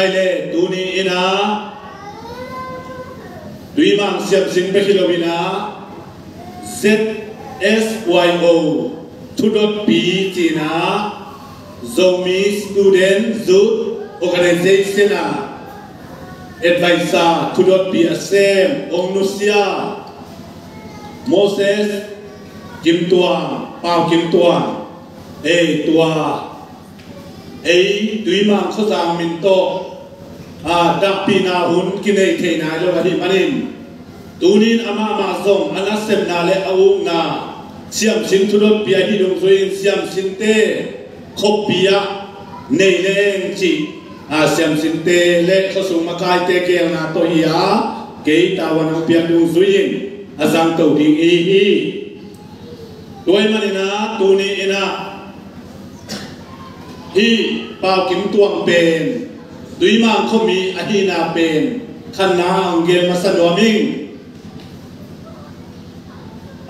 ยเลตูนีอินาดุยมังเสียมสิงเปคิโลวินา ZSYO ทุดปีจีนา Zomi Student Youth Organization Advisor ทุดปีอาเซมองนุเซียโมเสสกิมตัวปาวกิมตัวตัวดุยมังเขาจางมินโตดักปีนาหุนกินเทนายโลกที่มันนินตูนินอามาส่งอนัสเซมนาเลอาวุงนาเสียมสินทุรปียฮิดงซุยเสียมสินเตขบปียในเลงจีเสียมสินเตเลเขาส่งมาคายเตเกียนาโตฮิยาเกยตาวันปียดงซุยอาจังโตดิงตัวมันนะตูนีนะฮีปาวกิมตวงเป็นดุยมังเขามีอดีนาเป็นขณะเกมมาสนอมิง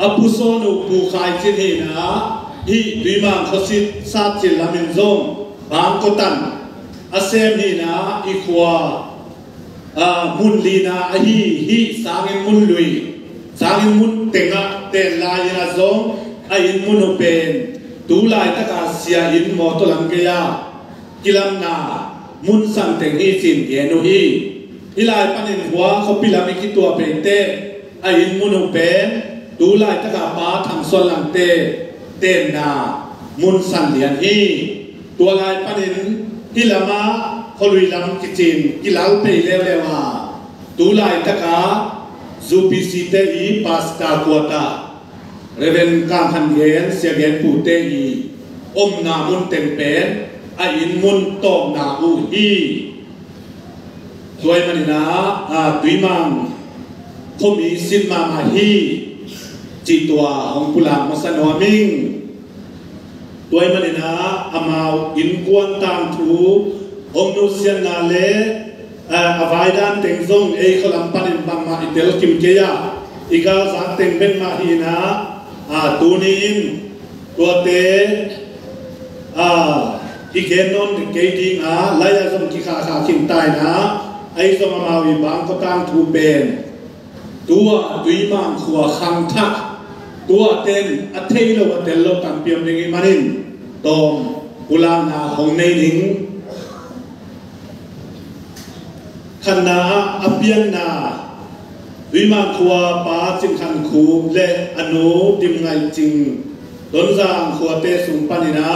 อปุโซนุปูขายจินฮีนะฮีดุยมังเขาสิซาจิลามินซงบางกตันอาเซมฮีนะอีขวามุนลีนาฮีสางิมุนลุยสางิมุนเตงะเตนลายนะซงอินมุนเป็นตูลายตะกาเสียอินมอตุลังเกียกิลัมนามุนสังเตงฮีจินเยนุฮีอิลายปันินหัวเขาพิลามิกิตัวเป็นเตอินมุนเป็นตูลายตะกาปาทำส่วนลังเตเตนนามุนสังเลียนฮีตัวลายปันินฮิลามาเขาลุยลำกิจินกิลาลเปย์เลวว่าตูลายตะกาจูปิซิเตอีปาสตากัวตาเรเวนกามพันเยนเสียเกนปูเตอีนามุนเต็มเป็นอินมุนตองนาอูฮีสวยมันนะดุยมังคมีสินมาฮีจีตัวของกุลามาสนอมิงตัวมันนะอามาวอินกวนตามทูองนุเซียนนาเลอวายดานเต็งซงขลังปันินบังมาอิเตลกิมเกียอีกาสักเต็งเป็นมาฮีนะตูนินตัวเตอีเกนนนเกดิงลายสมกิขาขาขินตายนะไอสมมาวิบางก็ตามทูเบนตัวดุยมังขัวคังทักตัวเต็นอัตเทโลวัตเตลโลตัมเปียมเดงิมานินตอมกุลานาหงในนิงขณะอเปียนนาวิมานขัวป้าจิงขันคูและอนุดิมไงจริงต้นจางขัวเตสุงปานินา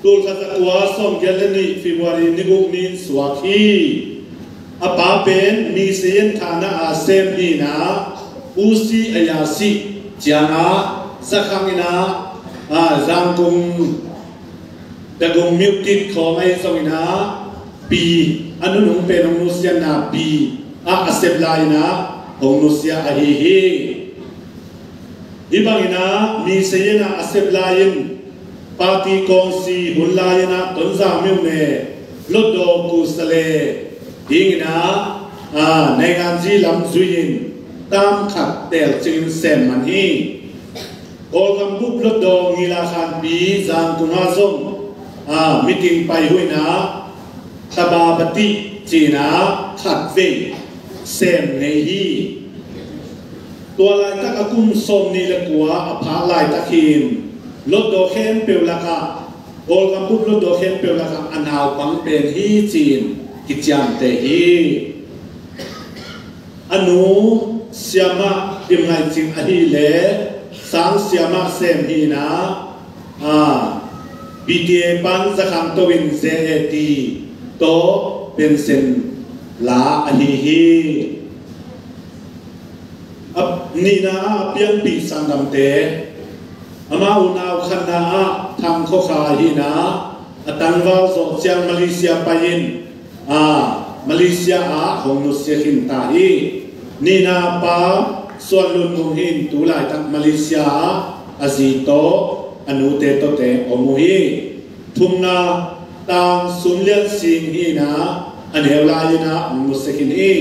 ตูลขัดตัวส่งเกลนิฟิวารีนิกุมินสวาคีอป้าเป็นมีเสียนฐานะอาเซมนีนาอุซีอายาสิจานาสักครั้งนาจังกุมดะกุมมิวติดของไอสวินาปีอนุนุเป็นองนุเซียนาปีอาเซบลายนาองนุเซียอาฮีฮีอิบังนามีเสียนาอาเซบลายนปาติกองซีหุนลายนาต้นจามิวเนลดโดกุสเลดิงนาในงานจีลำจุยินตามขัดเตลจึงเซมมันฮีโอคำบุบลดโดงีลาคันปีจางกุนาซงมิติงไปหุยนาตบาปฏิจีนาขัดเวเซมเนฮีตัวลายตะกุมสมนี่ละกัวอภาลายตะคีมลดโดเข้มเปียวละกะโอลคำพูดลดโดเข้มเปียวละกะอันเอาปังเป็นฮีจีนกิจามเตฮีอนุเสียมาดิมไงจิงอฮีเลสังเสียมาเซมฮีนะบีเดปันสักคำตัววินเซเอตีโตเป็นเซนลาอฮีฮีนี่นะเปียนปีสังดำเตอามาอุณาวขณะทำข้อขาฮีนะตันวาวสเซียงมาเลเซียไปยินมาเลเซียของนุเซียหินตาฮีนี่นะป้าส่วนลุนมุหินตุลายตักมาเลเซียอาซิโตอนุเตโตเตอมุฮีทุมนาตังสุนเลียนสิงฮีนะอันเฮลายนะนุเซียหินฮี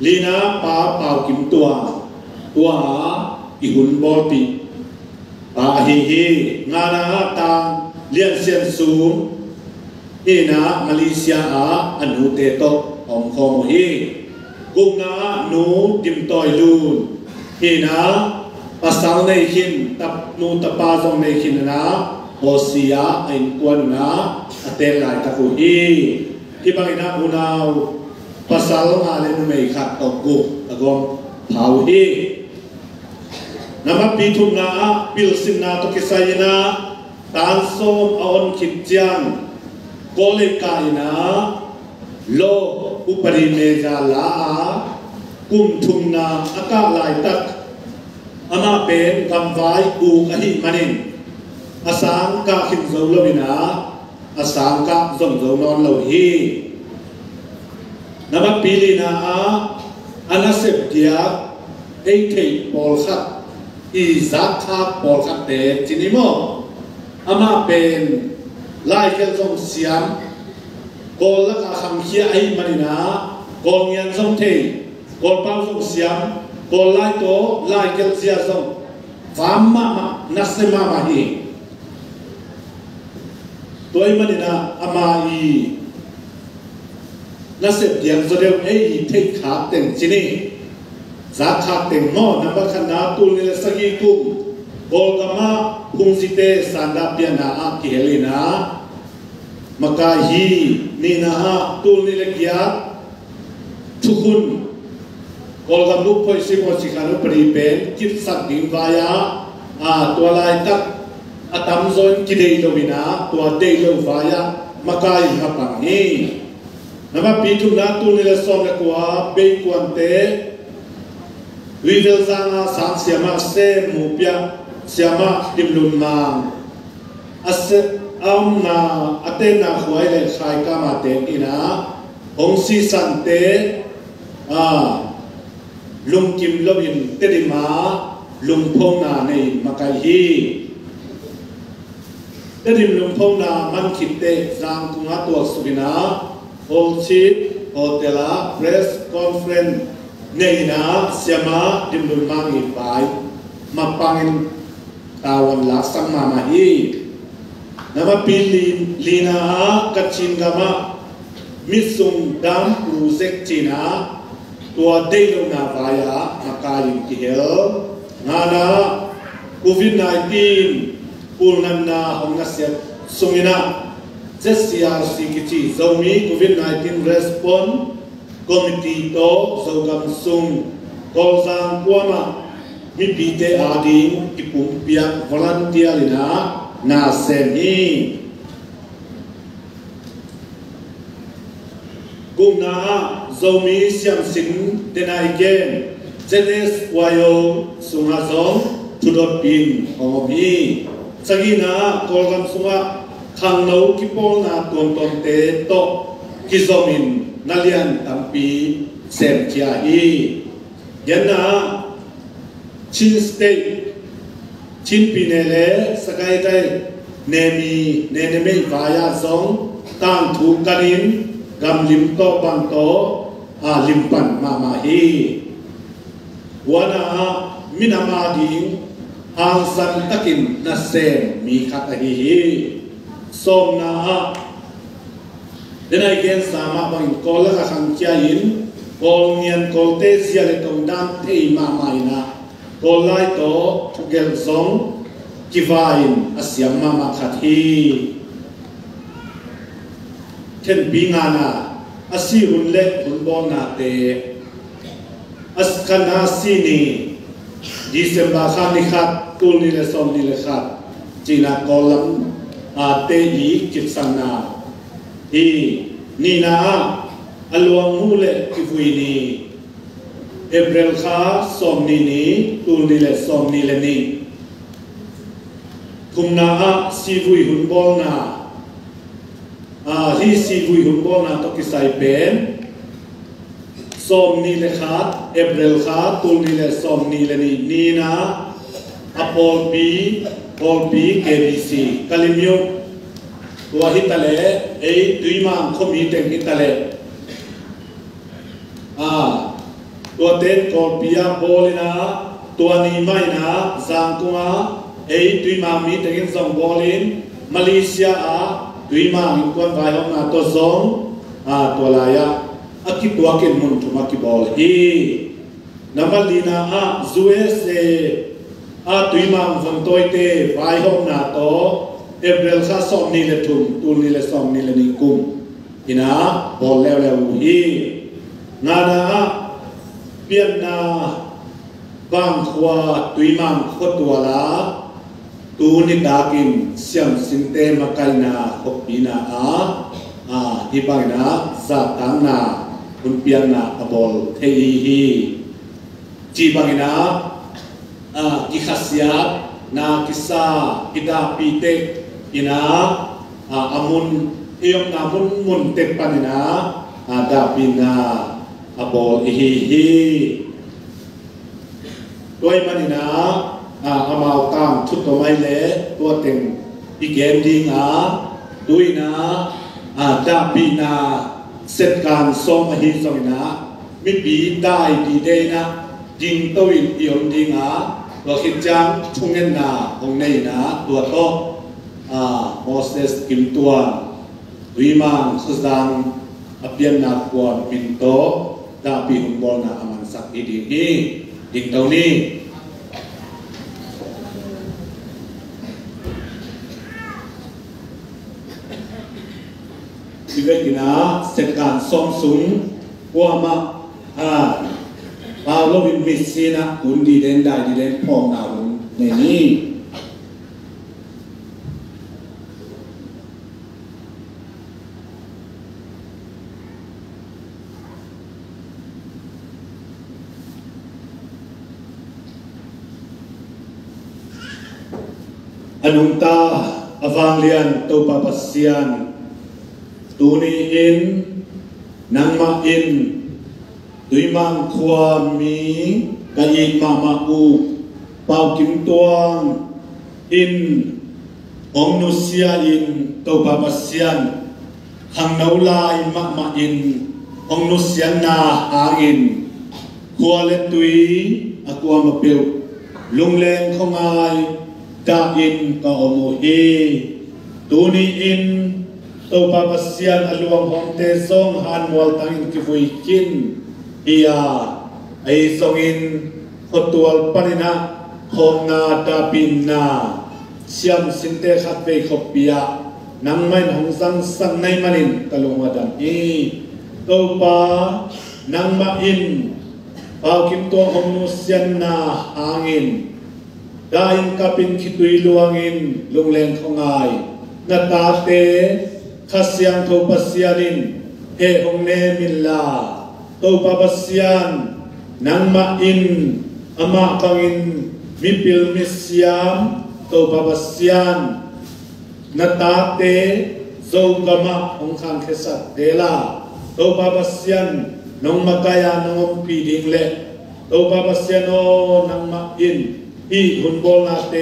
ลีนะป้าเป่ากิมตัวอีหุ่นบอปีฮีงานาตังเลียนเซียนสูง อีน่ะมาเลเซียอนุเตโตองคงฮีกุงน่ะนูดิมตอยลูนอีน่ะภาษาในขินตับนูตปาจงในขินน่ะโอเซียอินกวนน่ะอเตลไลตะกุฮีที่บางน่ะอุนาวภาษาละมาเลนุไม่ขัดตกกุตะกงเผาฮีnama pitum na pilsim na to kisayina tansom aon kitjang kole kaina lo upari meja la kum thum na aka lai tak ama pen kamwai u ahi manin asang ka khin zo lo bina asang ka zom zo non lo hi nama pilina anasep dia ei thei pol khatอีจักทับปอลขัดเตะจินิโมอามาเป็นไล่เกลซงเสียมกอลละกาคำเคียไอมาดินากอลเงียนซงเทกอลเป้าซงเสียมกอลไล่โตไล่เกลเสียซงฟาร์มมานัสมามาฮีตัวไอมาดินาอามาอีนัสเดียงโซเดลเอเทขาเต็งจินีจักขัดเต็งโมนับขนาตุลเนลสกีกุมโกลกามาคุงสิเตสันดาเปียนาอากิเฮลินา maka hi ni na tul ni lekia thukun kolgam lu phoi si mo sikharu pri pen kit sak ding vaya a to lai tak atam zon ki dei lo bina to dei lo vaya maka hi hapang hi nama pitu na tul ni le som le kwa be kwante wi vel zanga sang siama se mu pya siama dimlun mang as na atena huai le khai ka ma te ina hong si san te lung kim lovin te di ma lung phong na nei makai hi te dim lung phong na man khit te jang kunga to subina hong chi hotela press conference nei na siama dim lung mang hi pai ma pangin tawan la sang ma ma hi nama pilin lina kachin gama misung dam project china tua dei na vaya makayin kihel ngana covid-19 pulnan na hongaset sungina JCRC kichi zomi covid-19 response committee to zogam sung kolzang kuama mi pite ading kipumpia volunteer lina na seni guna zomi siam sin denai gen jenes wayo sungazong tudot pin omi sagina kolgam sunga khangno kipol na ton ton te to kizomin nalian tampi sem kia hi yana chin state chin pinele sakai dai nemi neneme vaya zong tang thu kanin gam lim to bang to limpan mama hi wana minama ding ang san takin na sem mi khata hi som na denai gen sama bang kola ka khang kia in kol ngian kol te sia le tong dam thei mama ina kolai to thugel zong kivain asyam mama khathi ken bingana asirun le bunbona te askana sini December khani khat tulni le somni le khat china kolam te yi kitsana hi nina alwang mule kifuini April kha somni ni tulni le somni le ni kumna sivui hunbol na hi sivui hunbol na to kisai pen somni le khat April kha tulni le somni le ni nina apol bi KBC kalimyo tua hitale ei tuimang khomi teng hitale tua ten kolpia bolina tua ni mai na zangkunga ei tuimang mi tengin zong bolin Malaysia ตุยมาหินกวนไว้ห้องนาตัวสองตัวลายอากิตัวเกินมุนทุมากิบอลฮีนับลีนาจูเอสตุยมาฟังตัวเตไว้ห้องนาโตเอเบลข้าสองนี่เลยทุ่มตูนี่เลยสองนี่เลยนิกุมอินะบอลแล้วฮีนาเปียนนาบางขวาตุยมังขดตัวละตูนิดากินเสียงสินเตมาไกนาขบปีนาที่บางนาซาตังนาคุณเปียนนาอบอลเทีฮีจีบางนากิขสยานากิซากิดาปีเตอินาอามุนเอียงนามุนเตปันนาดาปีนาอบอลฮีด้วยมันนะอามาตามชุดตัวไม่เละตัวเต็งอีเกมดีด้วยนะดาบีนาเสร็จการส่งมาหินส่งนะไม่ปีได้ดีเดนะยิงตัวอินเอียมดีตัวคิดจังทุ่งเงินนาของในนะตัวโตโมเสสกิมตัววิมานสุดังอภิญญาควรมินโตดาบีหุ่นบอลนาอามันสักอีดีนี้ยิงตัวนี้ชีวิตนะเสร็จการส่งสูงว่ามาปาโลวินมิสซีนะหุ่นดีเด่นได้ดีเด่นพองนาหุ่นในนี้อนุตาอวังเลียนตัวปาปัสเซียนตูนีอินนังมาอินตุยมังความมีกะยิมาอูเป่ากิมตวงอินองนุเซียอินตัวปาปัสเซียนหังนาลายมาอินองนุเซียนาอาอินขัวเลตุยอกัวมาเปียวลุงแรงเข้ามาดาอินก็อโมเฮตูนีอินตัวปาปัสเซียนอลวงของเตซงฮันวอลตังอินกิฟุยกินไอซงอินขดตัวปนินะของนาดาบินนาเสียมสินเตขัดเวขบเปียนังไม่หงสังในมันินตะลงมาดันตัวปานังมาอินปากิมตัวของนุเซียนนาหางอินได้อินกับอินคิดดุยลวงอินลงแรงของไงนาตาเตขัสยังโทปัสยานินเอองเนมิลลาโทปาปัสยันนังมาอินอามาคังอินมิปิลมิสยามโทปาปัสยันนาตาเตโซกามะองคังเคสัตเดลาโทปาปัสยันนงมากายานงปีดิงเลโทปาปัสยันโอนังมาอินอีหุนโบนาเต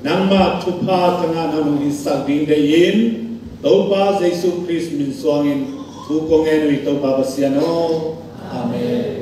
นังมาทุพาตงานงอิสักดิงเดยินตัวป้าเยซูคริสต์มินสวงอินทุกองเงินวิตัวป้าเสียโนอาเมน